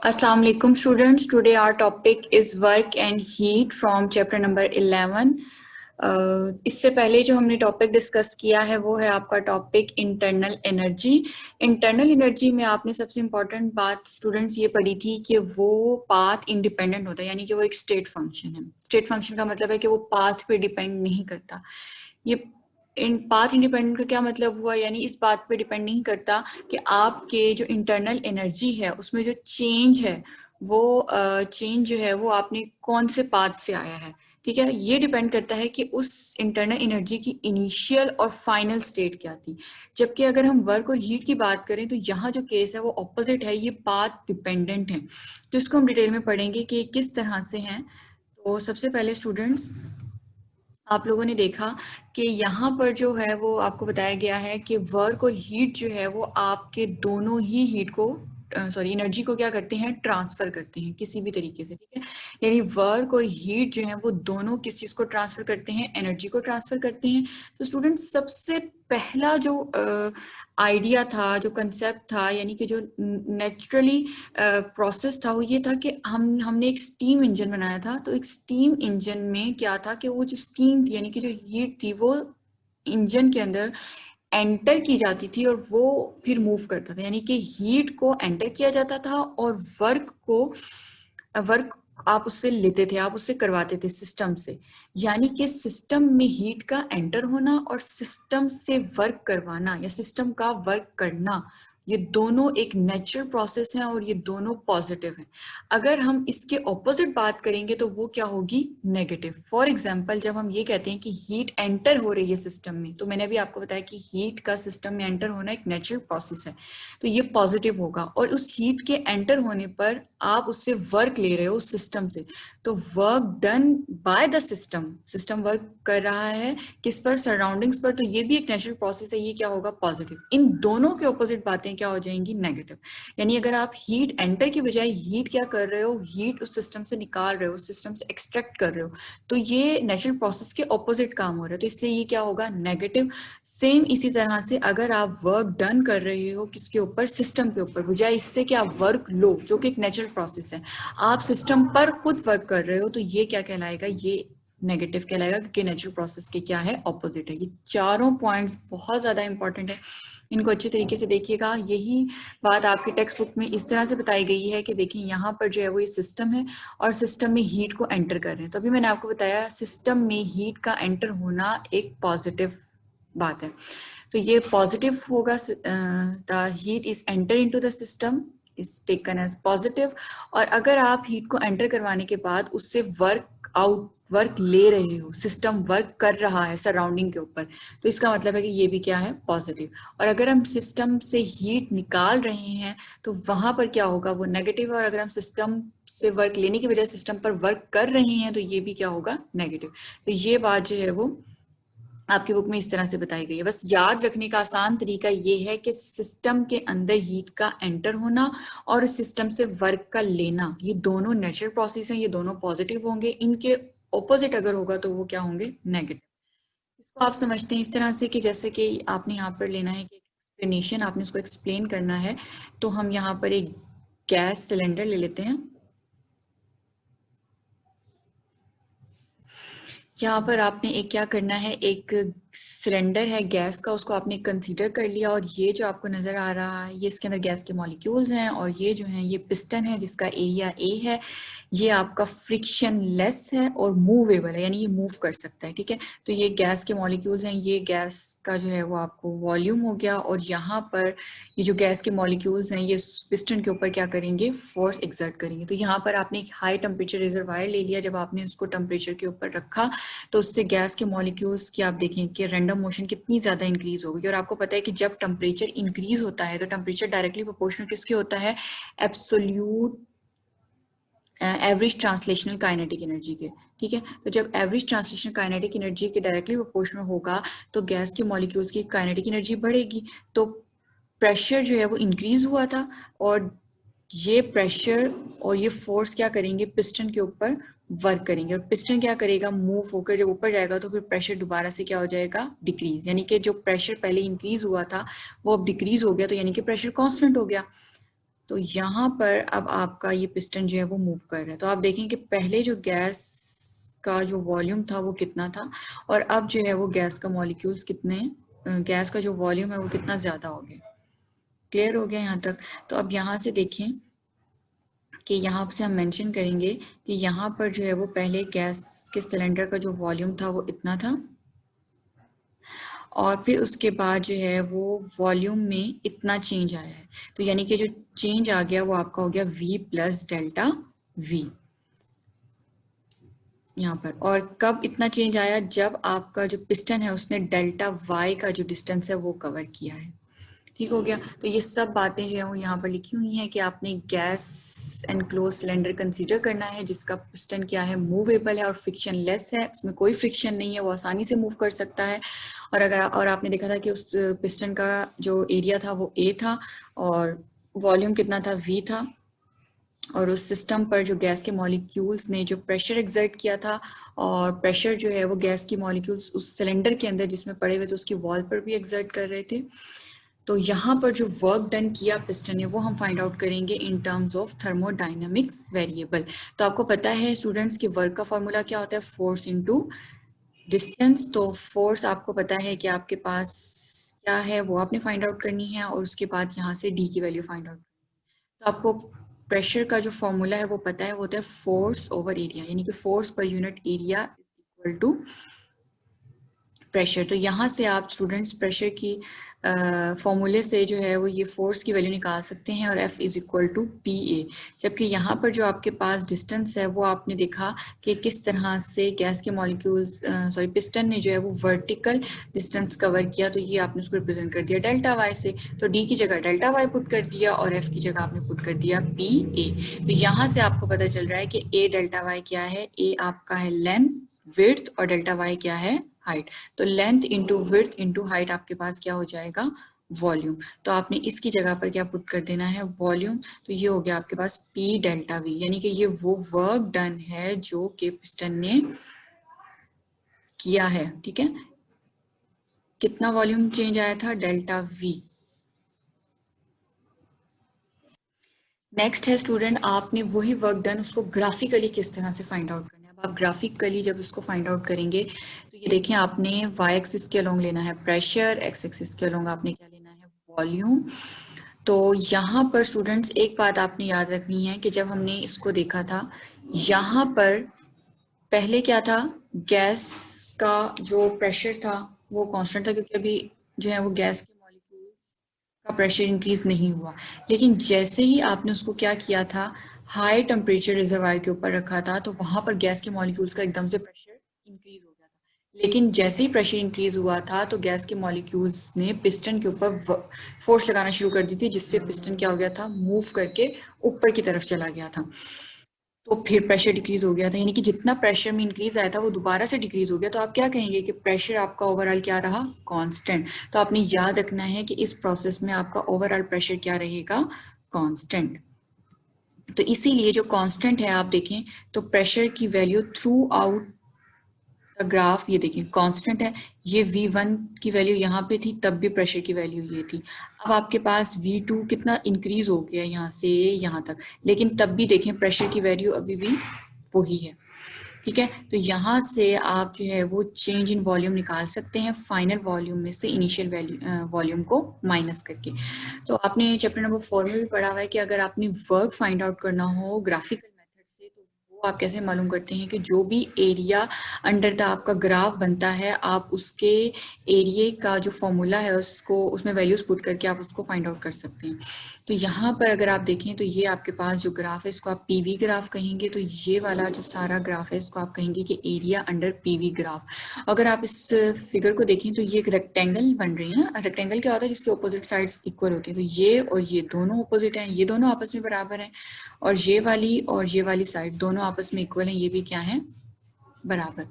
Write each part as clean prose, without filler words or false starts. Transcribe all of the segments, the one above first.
Assalamu alaikum students. Today our topic is work and heat from chapter number 11. इससे पहले जो हमने topic discuss किया है वो है आपका topic internal energy. Internal energy में आपने सबसे इम्पॉर्टेंट बात स्टूडेंट्स ये पढ़ी थी कि वो पाथ इंडिपेंडेंट होता है, यानी कि वो एक स्टेट फंक्शन है। स्टेट फंक्शन का मतलब है कि वो पाथ पे डिपेंड नहीं करता। ये पाथ इंडिपेंडेंट का क्या मतलब हुआ, यानी इस बात पे डिपेंड नहीं करता कि आपके जो इंटरनल एनर्जी है उसमें जो चेंज है वो चेंज जो है वो आपने कौन से पाथ से आया है। ठीक है, ये डिपेंड करता है कि उस इंटरनल एनर्जी की इनिशियल और फाइनल स्टेट क्या थी। जबकि अगर हम वर्क और हीट की बात करें तो यहाँ जो केस है वो ऑपोजिट है, ये पाथ डिपेंडेंट है। तो इसको हम डिटेल में पढ़ेंगे कि किस तरह से हैं। तो सबसे पहले स्टूडेंट्स आप लोगों ने देखा कि यहाँ पर जो है वो आपको बताया गया है कि वर्क और हीट जो है वो आपके दोनों ही हीट को एनर्जी को क्या करते हैं, ट्रांसफर करते हैं किसी भी तरीके से। ठीक है, यानी वर्क और हीट जो है वो दोनों किस चीज को ट्रांसफर करते हैं, एनर्जी को ट्रांसफर करते हैं। तो स्टूडेंट सबसे पहला जो आइडिया था, जो कंसेप्ट था, यानी कि जो नेचुरली प्रोसेस था वो ये था कि हमने एक स्टीम इंजन बनाया था। तो एक स्टीम इंजन में क्या था कि वो जो स्टीम थी यानी कि जो हीट थी वो इंजन के अंदर एंटर की जाती थी और वो फिर मूव करता था, यानी कि हीट को एंटर किया जाता था और वर्क आप उससे लेते थे, आप उससे करवाते थे सिस्टम से। यानी कि सिस्टम में हीट का एंटर होना और सिस्टम से वर्क करवाना या सिस्टम का वर्क करना, ये दोनों एक नेचुरल प्रोसेस है और ये दोनों पॉजिटिव हैं। अगर हम इसके ऑपोजिट बात करेंगे तो वो क्या होगी, नेगेटिव। फॉर एग्जांपल जब हम ये कहते हैं कि हीट एंटर हो रही है सिस्टम में, तो मैंने अभी आपको बताया कि हीट का सिस्टम में एंटर होना एक नेचुरल प्रोसेस है, तो ये पॉजिटिव होगा। और उस हीट के एंटर होने पर आप उससे वर्क ले रहे हो सिस्टम से, तो work done by the system, system work कर रहा है किस पर, सराउंडिंग्स पर, तो ये भी एक नेचुरल प्रोसेस है, ये क्या होगा, पॉजिटिव। इन दोनों के ऑपोजिट बातें क्या हो जाएंगी, नेगेटिव। यानी अगर आप हीट एंटर की बजाय हीट क्या कर रहे हो, हीट उस सिस्टम से निकाल रहे हो, उस सिस्टम से एक्सट्रैक्ट कर रहे हो, तो ये नेचुरल प्रोसेस के ऑपोजिट काम हो रहा है, तो इसलिए ये क्या होगा, नेगेटिव। सेम इसी तरह से अगर आप वर्क डन कर रहे हो किसके ऊपर, सिस्टम के ऊपर, बजाय इससे कि आप वर्क लो, जो कि एक नेचुरल प्रोसेस है, आप सिस्टम पर खुद वर्क कर रहे हो, तो ये क्या कहलाएगा, ये नेगेटिव कहलाएगा, क्योंकि नेचुरल प्रोसेस के क्या है, ऑपोजिट है। ये चारों पॉइंट्स बहुत ज्यादा इंपॉर्टेंट है, इनको अच्छे तरीके से देखिएगा। यही बात आपकी टेक्स्ट बुक में इस तरह से बताई गई है कि देखिए यहाँ पर जो है वो ये सिस्टम है और सिस्टम में हीट को एंटर कर रहे हैं। तो अभी मैंने आपको बताया सिस्टम में हीट का एंटर होना एक पॉजिटिव बात है, तो ये पॉजिटिव होगा, the heat is enter into the system is taken as positive. और अगर आप हीट को एंटर करवाने के बाद उससे वर्क ले रहे हो, सिस्टम वर्क कर रहा है सराउंडिंग के ऊपर, तो इसका मतलब है कि ये भी क्या है, पॉजिटिव। और अगर हम सिस्टम से हीट निकाल रहे हैं तो वहां पर क्या होगा, वो नेगेटिव। और अगर हम सिस्टम से वर्क लेने की बजाय सिस्टम पर वर्क कर रहे हैं तो ये भी क्या होगा, नेगेटिव। तो ये बात जो है वो आपकी बुक में इस तरह से बताई गई है। बस याद रखने का आसान तरीका ये है कि सिस्टम के अंदर हीट का एंटर होना और उस सिस्टम से वर्क का लेना, ये दोनों नेचुरल प्रोसेस हैं, ये दोनों पॉजिटिव होंगे। इनके ऑपोजिट अगर होगा तो वो क्या होंगे, नेगेटिव। इसको आप समझते हैं इस तरह से कि जैसे कि आपने यहाँ पर लेना है कि एक्सप्लेनेशन, आपने उसको एक्सप्लेन करना है। तो हम यहाँ पर एक गैस सिलेंडर ले लेते हैं। यहाँ पर आपने एक क्या करना है, एक सिलेंडर है गैस का, उसको आपने कंसीडर कर लिया और ये जो आपको नजर आ रहा है ये इसके अंदर गैस के मॉलिक्यूल्स हैं और ये जो हैं ये पिस्टन है जिसका एरिया ए है। ये आपका फ्रिक्शन लेस है और मूवेबल है, यानी ये मूव कर सकता है। ठीक है, तो ये गैस के मॉलिक्यूल्स हैं, ये गैस का जो है वो आपको वॉल्यूम हो गया। और यहाँ पर ये जो गैस के मॉलिक्यूल्स हैं ये पिस्टन के ऊपर क्या करेंगे, फोर्स एक्सर्ट करेंगे। तो यहाँ पर आपने एक हाई टेम्परेचर रिजर्वायर ले लिया, जब आपने उसको टेम्परेचर के ऊपर रखा तो उससे गैस के मॉलिक्यूल्स की आप देखें कि रैंडम मोशन कितनी ज़्यादा इंक्रीज हो गई। और आपको पता है कि जब टेम्परेचर इंक्रीज होता है तो टेम्परेचर डायरेक्टली प्रोपोर्शनल किसके होता है, absolute average translational kinetic energy के। ठीक है, तो जब एवरेज ट्रांसलेशनल काइनेटिक एनर्जी के डायरेक्टली प्रोपोर्शनल होगा तो गैस के मॉलिक्यूल्स की काइनेटिक एनर्जी बढ़ेगी। तो प्रेशर जो है वो इंक्रीज हुआ था और ये प्रेशर और ये फोर्स क्या करेंगे, पिस्टन के ऊपर वर्क करेंगे और पिस्टन क्या करेगा, मूव होकर जब ऊपर जाएगा तो फिर प्रेशर दोबारा से क्या हो जाएगा, डिक्रीज। यानी कि जो प्रेशर पहले इंक्रीज हुआ था वो अब डिक्रीज हो गया, तो यानी कि प्रेशर कांस्टेंट हो गया। तो यहाँ पर अब आपका ये पिस्टन जो है वो मूव कर रहा है। तो आप देखें कि पहले जो गैस का जो वॉल्यूम था वो कितना था और अब जो है वो गैस का मॉलिक्यूल्स कितने, गैस का जो वॉल्यूम है वो कितना ज़्यादा हो गया। क्लियर हो गया यहाँ तक? तो अब यहाँ से देखें कि यहाँ से हम मेंशन करेंगे कि यहाँ पर जो है वो पहले गैस के सिलेंडर का जो वॉल्यूम था वो इतना था और फिर उसके बाद जो है वो वॉल्यूम में इतना चेंज आया है। तो यानी कि जो चेंज आ गया वो आपका हो गया V प्लस डेल्टा V यहाँ पर। और कब इतना चेंज आया? जब आपका जो पिस्टन है उसने डेल्टा Y का जो डिस्टेंस है वो कवर किया है। ठीक हो गया? तो ये सब बातें जो है वो यहाँ पर लिखी हुई हैं कि आपने गैस एनक्लोज सिलेंडर कंसीडर करना है जिसका पिस्टन क्या है, मूवेबल है और फ्रिक्शन लेस है, उसमें कोई फ्रिक्शन नहीं है, वो आसानी से मूव कर सकता है। और आपने देखा था कि उस पिस्टन का जो एरिया था वो A था और वॉल्यूम कितना था, V था। और उस सिस्टम पर जो गैस के मॉलिक्यूल्स ने जो प्रेशर एक्सर्ट किया था और प्रेशर जो है वो गैस की मॉलिक्यूल्स उस सिलेंडर के अंदर जिसमें पड़े हुए थे उसकी वॉल पर भी एक्सर्ट कर रहे थे। तो यहाँ पर जो वर्क डन किया पिस्टन ने वो हम फाइंड आउट करेंगे in terms of thermodynamics variable. तो आपको पता है स्टूडेंट्स की वर्क का फॉर्मूला क्या होता है, फोर्स इनटू डिस्टेंस। तो फोर्स आपको पता है कि आपके पास क्या है वो आपने फाइंड आउट करनी है और उसके बाद यहाँ से डी की वैल्यू फाइंड आउट। तो आपको प्रेशर का जो फॉर्मूला है वो पता है, वो होता है फोर्स ओवर एरिया, यानी कि force per unit area is equal to pressure. तो यहाँ से आप स्टूडेंट्स प्रेशर की फॉर्मूले से जो है वो ये फोर्स की वैल्यू निकाल सकते हैं और F is equal to PA। जबकि यहाँ पर जो आपके पास डिस्टेंस है वो आपने देखा कि किस तरह से गैस के मॉलिक्यूल्स पिस्टन ने जो है वो वर्टिकल डिस्टेंस कवर किया। तो ये आपने उसको रिप्रेजेंट कर दिया डेल्टा वाई से। तो D की जगह डेल्टा वाई पुट कर दिया और F की जगह आपने पुट कर दिया PA। तो यहाँ से आपको पता चल रहा है कि A डेल्टा वाई क्या है, A आपका है लेंथ विड्थ और डेल्टा वाई क्या है, हाइट। तो length into width into height आपके पास क्या हो जाएगा, वॉल्यूम। तो आपने इसकी जगह पर क्या पुट कर देना है, वॉल्यूम। तो ये हो गया आपके पास P डेल्टा V, यानी कि ये वो वर्क डन है जो कि पिस्टन ने किया है। ठीक है, कितना वॉल्यूम चेंज आया था, डेल्टा V। नेक्स्ट है स्टूडेंट, आपने वही वर्क डन उसको ग्राफिकली किस तरह से फाइंड आउट करना है। अब आप ग्राफिकली जब उसको फाइंड आउट करेंगे तो ये देखें, आपने y एक्सिस के अलोंग लेना है प्रेशर, x एक्सिस के अलोंग आपने क्या लेना है, वॉल्यूम। तो यहाँ पर स्टूडेंट्स एक बात आपने याद रखनी है कि जब हमने इसको देखा था यहाँ पर पहले क्या था, गैस का जो प्रेशर था वो कांस्टेंट था क्योंकि अभी जो है वो गैस के मॉलिक्यूल्स का प्रेशर इंक्रीज नहीं हुआ। लेकिन जैसे ही आपने उसको क्या किया था, हाई टेम्परेचर रिजर्वायर के ऊपर रखा था तो वहां पर गैस के मॉलिक्यूल्स का एकदम से प्रेशर इंक्रीज हो गया था। लेकिन जैसे ही प्रेशर इंक्रीज हुआ था तो गैस के मॉलिक्यूल्स ने पिस्टन के ऊपर फोर्स लगाना शुरू कर दी थी, जिससे पिस्टन क्या हो गया था, मूव करके ऊपर की तरफ चला गया था। तो फिर प्रेशर डिक्रीज हो गया था, यानी कि जितना प्रेशर में इंक्रीज आया था वो दोबारा से डिक्रीज हो गया। तो आप क्या कहेंगे कि प्रेशर आपका ओवरऑल क्या रहा, कांस्टेंट। तो आपने याद रखना है कि इस प्रोसेस में आपका ओवरऑल प्रेशर क्या रहेगा, कांस्टेंट। तो इसीलिए जो कांस्टेंट है आप देखें तो प्रेशर की वैल्यू थ्रू आउट ग्राफ ये देखिए कांस्टेंट है। ये V1 की वैल्यू यहाँ पे थी तब भी प्रेशर की वैल्यू ये थी। अब आपके पास V2 कितना इंक्रीज हो गया यहाँ से यहाँ तक, लेकिन तब भी देखें प्रेशर की वैल्यू अभी भी वही है। ठीक है, तो यहाँ से आप जो है वो चेंज इन वॉल्यूम निकाल सकते हैं फाइनल वॉल्यूम में से इनिशियल वॉल्यूम को माइनस करके। तो आपने चैप्टर नंबर 4 में भी पढ़ा हुआ है कि अगर आपने वर्क फाइंड आउट करना हो ग्राफिकल मेथड से तो वो आप कैसे मालूम करते हैं कि जो भी एरिया अंडर द आपका ग्राफ बनता है आप उसके एरिया का जो फॉर्मूला है उसको उसमें वैल्यूज पुट करके आप उसको फाइंड आउट कर सकते हैं। तो यहाँ पर अगर आप देखें तो ये आपके पास जो ग्राफ है इसको आप पीवी ग्राफ कहेंगे। तो ये वाला जो सारा ग्राफ है इसको आप कहेंगे कि एरिया अंडर पीवी ग्राफ। अगर आप इस फिगर को देखें तो ये एक रेक्टेंगल बन रही है ना, रेक्टेंगल क्या होता है, जिसके ऑपोजिट साइड्स इक्वल होती है। तो ये और ये दोनों ऑपोजिट हैं, ये दोनों आपस में बराबर हैं, और ये वाली साइड दोनों आपस में इक्वल हैं, ये भी क्या है, बराबर।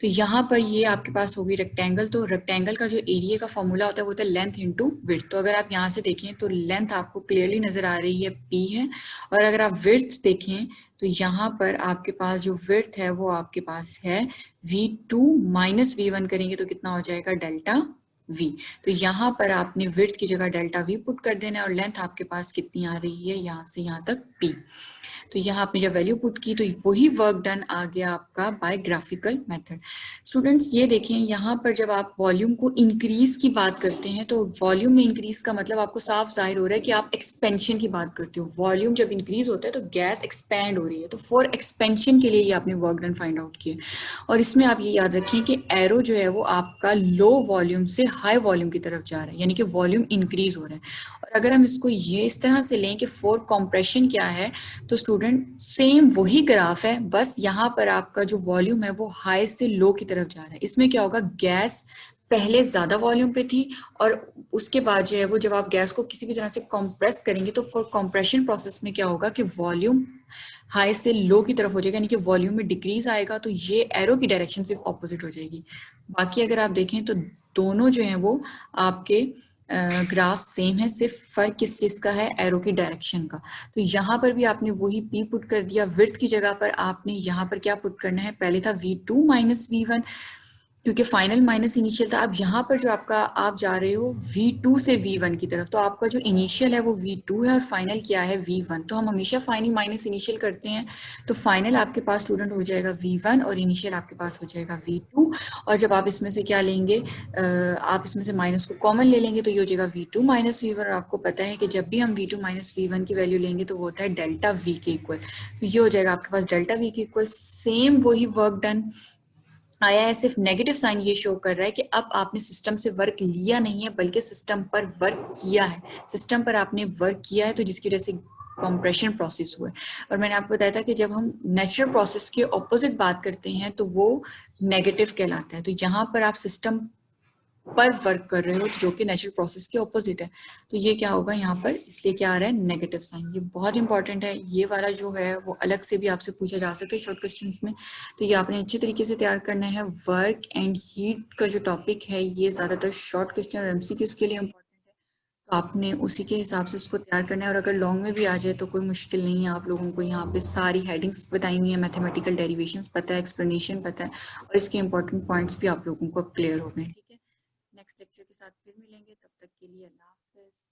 तो यहाँ पर ये आपके पास होगी रेक्टेंगल। तो रेक्टेंगल का जो एरिया का फॉर्मूला होता है वो होता है लेंथ इंटू विड्थ। तो अगर आप यहाँ से देखें तो लेंथ आपको क्लियरली नजर आ रही है P है, और अगर आप विड्थ देखें तो यहाँ पर आपके पास जो विड्थ है वो आपके पास है V2 माइनस V1 करेंगे तो कितना हो जाएगा, डेल्टा V। तो यहाँ पर आपने विड्थ की जगह डेल्टा V पुट कर देना है और लेंथ आपके पास कितनी आ रही है यहाँ से यहाँ तक P। तो यहाँ आपने जब वैल्यू पुट की तो वही वर्क डन आ गया आपका बाय ग्राफिकल मेथड। स्टूडेंट्स ये देखें यहाँ पर जब आप वॉल्यूम को इंक्रीज की बात करते हैं तो वॉल्यूम में इंक्रीज का मतलब आपको साफ जाहिर हो रहा है कि आप एक्सपेंशन की बात करते हो। वॉल्यूम जब इंक्रीज होता है तो गैस एक्सपैंड हो रही है, तो फॉर एक्सपेंशन के लिए ये आपने वर्क डन फाइंड आउट किया। और इसमें आप ये याद रखें कि एरो जो है वो आपका लो वॉल्यूम से हाई वॉल्यूम की तरफ जा रहा है, यानी कि वॉल्यूम इंक्रीज हो रहा है। और अगर हम इसको ये इस तरह से लें कि फॉर कॉम्प्रेशन क्या है, तो स्टूडेंट सेम वही ग्राफ है, बस यहाँ पर आपका जो वॉल्यूम है वो हाई से लो की तरफ जा रहा है। इसमें क्या होगा, गैस पहले ज्यादा वॉल्यूम पे थी और उसके बाद जो है वो जब आप गैस को किसी भी तरह से कंप्रेस करेंगे तो फॉर कंप्रेशन प्रोसेस में क्या होगा कि वॉल्यूम हाई से लो की तरफ हो जाएगा, यानी कि वॉल्यूम में डिक्रीज आएगा। तो ये एरो की डायरेक्शन सिर्फ ऑपोजिट हो जाएगी। बाकी अगर आप देखें तो दोनों जो है वो आपके ग्राफ सेम है, सिर्फ फर्क किस चीज का है, एरो की डायरेक्शन का। तो यहाँ पर भी आपने वही P पुट कर दिया, विड्थ की जगह पर आपने यहाँ पर क्या पुट करना है, पहले था V2 माइनस V1 क्योंकि फाइनल माइनस इनिशियल था। अब यहाँ पर जो आपका आप जा रहे हो V2 से V1 की तरफ, तो आपका जो इनिशियल है वो V2 है और फाइनल क्या है V1। तो हम हमेशा फाइनल माइनस इनिशियल करते हैं, तो फाइनल आपके पास स्टूडेंट हो जाएगा V1 और इनिशियल आपके पास हो जाएगा V2। और जब आप इसमें से क्या लेंगे, आप इसमें से माइनस को कॉमन ले लेंगे तो ये हो जाएगा V2 माइनस V1। और आपको पता है कि जब भी हम V2 माइनस V1 की वैल्यू लेंगे तो वो होता है डेल्टा V के इक्वल। तो ये हो जाएगा आपके पास डेल्टा V के इक्वल। सेम वही वर्क डन आया है, सिर्फ नेगेटिव साइन ये शो कर रहा है कि अब आपने सिस्टम से वर्क लिया नहीं है बल्कि सिस्टम पर वर्क किया है। सिस्टम पर आपने वर्क किया है तो जिसकी वजह से कंप्रेशन प्रोसेस हुआ है। और मैंने आपको बताया था कि जब हम नेचुरल प्रोसेस के ऑपोजिट बात करते हैं तो वो नेगेटिव कहलाता है। तो यहाँ पर आप सिस्टम पर वर्क कर रहे हो जो कि नेचुरल प्रोसेस के ऑपोजिट है, तो ये क्या होगा यहाँ पर, इसलिए क्या आ रहा है, नेगेटिव साइन। ये बहुत इंपॉर्टेंट है, ये वाला जो है वो अलग से भी आपसे पूछा जा सकता है शॉर्ट क्वेश्चंस में। तो ये आपने अच्छे तरीके से तैयार करना है। वर्क एंड हीट का जो टॉपिक है ये ज्यादातर शॉर्ट क्वेश्चन और एमसीक्यूज के लिए इंपॉर्टेंट है, तो आपने उसी के हिसाब से उसको तैयार करना है। और अगर लॉन्ग में भी आ जाए तो कोई मुश्किल नहीं है, आप लोगों को यहाँ पे सारी हेडिंग्स बताई हुई है, मैथमेटिकल डेरिवेशंस पता है, एक्सप्लेनेशन पता है और इसके इंपॉर्टेंट पॉइंट्स भी आप लोगों को क्लियर हो गए। ठीक है, नेक्स्ट लेक्चर के साथ फिर मिलेंगे, तब तक के लिए अल्लाह हाफिज।